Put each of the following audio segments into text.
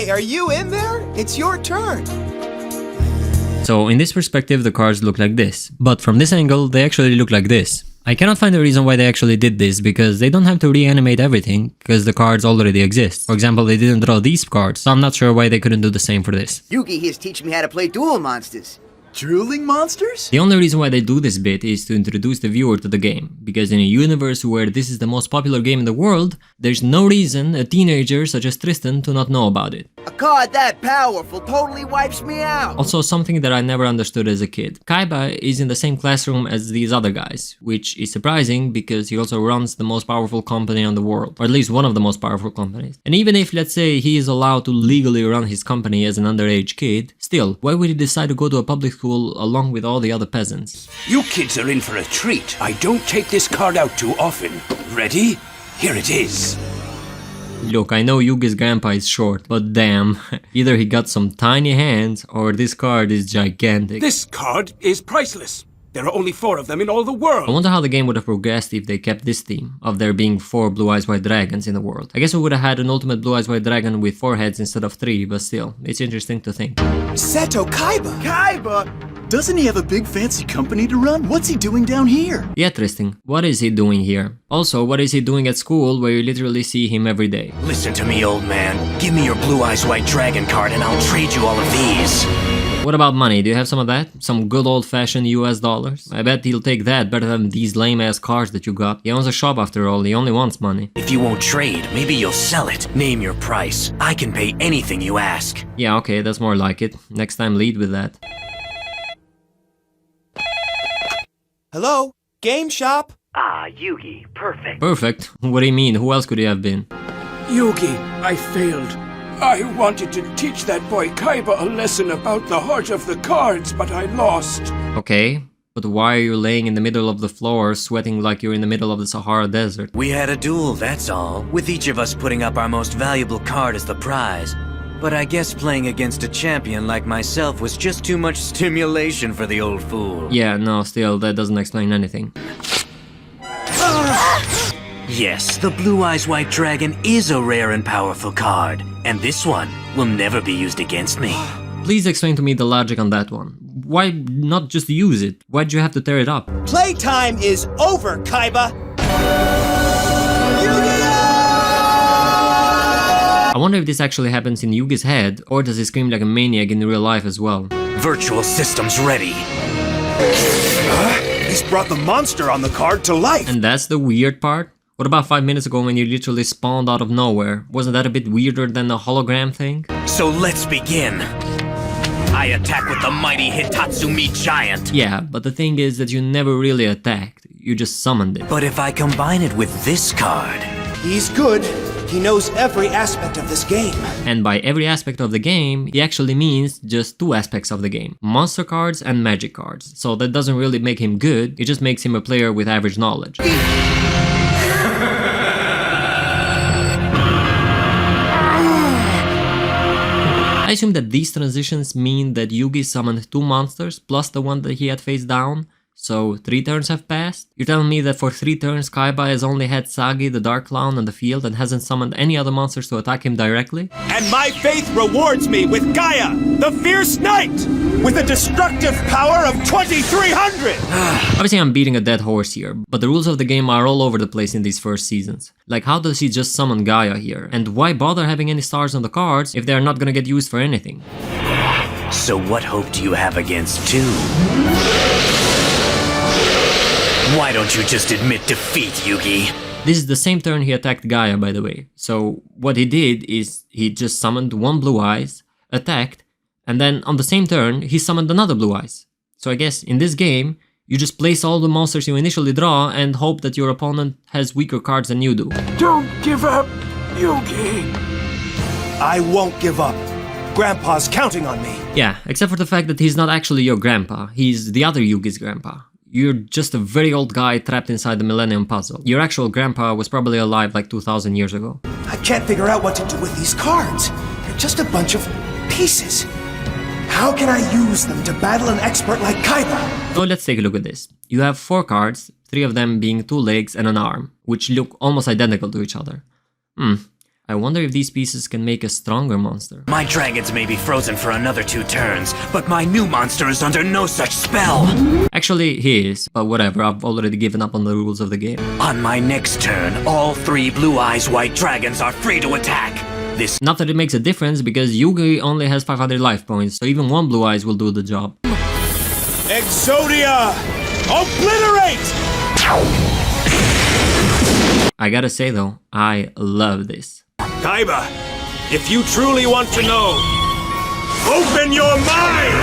Hey, are you in there? It's your turn. So in this perspective, the cards look like this, but from this angle, they actually look like this. I cannot find a reason why they actually did this, because they don't have to reanimate everything, because the cards already exist. For example, they didn't draw these cards, so I'm not sure why they couldn't do the same for this. Yugi here's teaching me how to play duel monsters. Dueling monsters? The only reason why they do this bit is to introduce the viewer to the game, because in a universe where this is the most popular game in the world, there's no reason a teenager such as Tristan to not know about it. A card that powerful totally wipes me out. Also, something that I never understood as a kid. Kaiba is in the same classroom as these other guys, which is surprising because he also runs the most powerful company in the world, or at least one of the most powerful companies. And even if, let's say, he is allowed to legally run his company as an underage kid, still, why would he decide to go to a public school along with all the other peasants? You kids are in for a treat. I don't take this card out too often. Ready? Here it is. Look, I know Yugi's grandpa is short, but damn, either he got some tiny hands or this card is gigantic. This card is priceless. There are only 4 of them in all the world. I wonder how the game would have progressed if they kept this theme, of there being 4 Blue Eyes White Dragons in the world. I guess we would have had an ultimate Blue Eyes White Dragon with 4 heads instead of 3, but still, it's interesting to think. Seto Kaiba! Kaiba! Doesn't he have a big fancy company to run? What's he doing down here? Yeah, Tristan, what is he doing here? Also, what is he doing at school where you literally see him every day? Listen to me, old man. Give me your Blue Eyes White Dragon card and I'll trade you all of these. What about money? Do you have some of that? Some good old-fashioned US dollars? I bet he'll take that better than these lame-ass cards that you got. He owns a shop after all, he only wants money. If you won't trade, maybe you'll sell it. Name your price. I can pay anything you ask. Yeah, okay, that's more like it. Next time lead with that. Hello? Game shop? Ah, Yugi. Perfect. Perfect? What do you mean? Who else could he have been? Yugi, I failed. I wanted to teach that boy Kaiba a lesson about the heart of the cards, but I lost. Okay, but why are you laying in the middle of the floor, sweating like you're in the middle of the Sahara Desert? We had a duel, that's all, with each of us putting up our most valuable card as the prize. But I guess playing against a champion like myself was just too much stimulation for the old fool. Yeah, no, still, that doesn't explain anything. Yes, the Blue Eyes White Dragon is a rare and powerful card, and this one will never be used against me. Please explain to me the logic on that one. Why not just use it? Why'd you have to tear it up? Playtime is over, Kaiba! I wonder if this actually happens in Yugi's head, or does he scream like a maniac in real life as well? Virtual systems ready. This brought the monster on the card to life! And that's the weird part? What about 5 minutes ago when you literally spawned out of nowhere? Wasn't that a bit weirder than the hologram thing? So let's begin. I attack with the mighty Hitatsumi Giant. Yeah, but the thing is that you never really attacked, you just summoned it. But if I combine it with this card... He's good. He knows every aspect of this game. And by every aspect of the game, he actually means just 2 aspects of the game. Monster cards and magic cards. So that doesn't really make him good, it just makes him a player with average knowledge. I assume that these transitions mean that Yugi summoned 2 monsters plus the one that he had face down, so 3 turns have passed? You're telling me that for 3 turns Kaiba has only had Sagi the Dark Clown on the field and hasn't summoned any other monsters to attack him directly? And my faith rewards me with Gaia, the fierce knight, with a destructive power of 2300! Obviously I'm beating a dead horse here, but the rules of the game are all over the place in these first seasons. Like, how does he just summon Gaia here? And why bother having any stars on the cards if they're not gonna get used for anything? So what hope do you have against 2? Why don't you just admit defeat, Yugi? This is the same turn he attacked Gaia, by the way. So what he did is he just summoned 1 Blue Eyes, attacked, and then on the same turn he summoned another Blue Eyes. So I guess in this game, you just place all the monsters you initially draw and hope that your opponent has weaker cards than you do. Don't give up, Yugi. I won't give up. Grandpa's counting on me. Yeah, except for the fact that he's not actually your grandpa, he's the other Yugi's grandpa. You're just a very old guy trapped inside the Millennium Puzzle. Your actual grandpa was probably alive like 2000 years ago. I can't figure out what to do with these cards. They're just a bunch of pieces. How can I use them to battle an expert like Kaiba? So let's take a look at this. You have 4 cards, 3 of them being 2 legs and an arm, which look almost identical to each other. I I wonder if these pieces can make a stronger monster. My dragons may be frozen for another 2 turns, but my new monster is under no such spell. Actually, he is, but whatever, I've already given up on the rules of the game. On my next turn, all 3 Blue Eyes White Dragons are free to attack. This Not that it makes a difference, because Yugi only has 500 life points, so even one Blue Eyes will do the job. Exodia! Obliterate! I gotta say though, I love this. Kaiba, if you truly want to know, open your mind!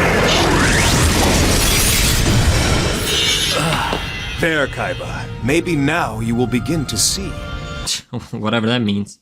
There, Kaiba. Maybe now you will begin to see. Whatever that means.